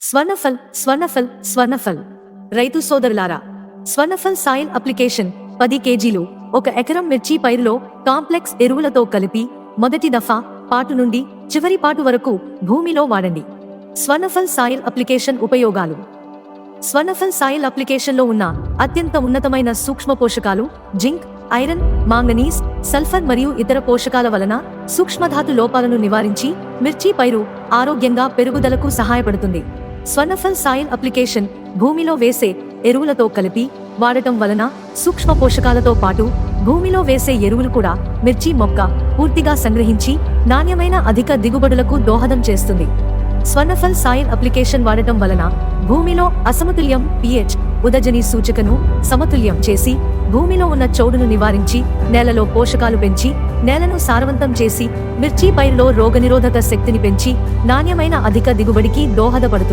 స్వర్ణఫల్ రైతు సోదరులారా, Swarnaphal soil application 10 కేజీలు 1 ఎకరం మిర్చి పైరులో కాంప్లెక్స్ ఎరువులతో కలిపి మొదటి దఫా పాటు నుండి చివరి పాటు వరకు భూమిలో వాడండి. స్వర్ణఫల్ సాయిల్ అప్లికేషన్ ఉపయోగాలు. స్వర్ణఫల్ సాయిల్ అప్లికేషన్లో ఉన్న అత్యంత ఉన్నతమైన సూక్ష్మ పోషకాలు జింక్, ఐరన్, మాంగనీస్, సల్ఫర్ మరియు ఇతర పోషకాల వలన సూక్ష్మధాతు లోపాలను నివారించి మిర్చి పైరు ఆరోగ్యంగా పెరుగుదలకు సహాయపడుతుంది. స్వర్ణఫల్ సాయిల్ అప్లికేషన్ భూమిలో వేసే ఎరువులతో కలిపి వాడటం వలన సూక్ష్మ పోషకాలతో పాటు భూమిలో వేసే ఎరువులు కూడా మిర్చి మొక్క పూర్తిగా సంగ్రహించి నాణ్యమైన అధిక దిగుబడులకు దోహదం చేస్తుంది. స్వర్ణఫల్ సాయిల్ అప్లికేషన్ వాడటం వలన భూమిలో అసమతుల్యం pH ఉదజని సూచికను సమతుల్యం చేసి భూమిలో ఉన్న చౌడును నివారించి నేలలో పోషకాలు పెంచి నేలను సారవంతం చేసి మిర్చి పైరులో రోగనిరోధక శక్తిని పెంచి నాణ్యమైన అధిక దిగుబడికి దోహదపడుతుంది.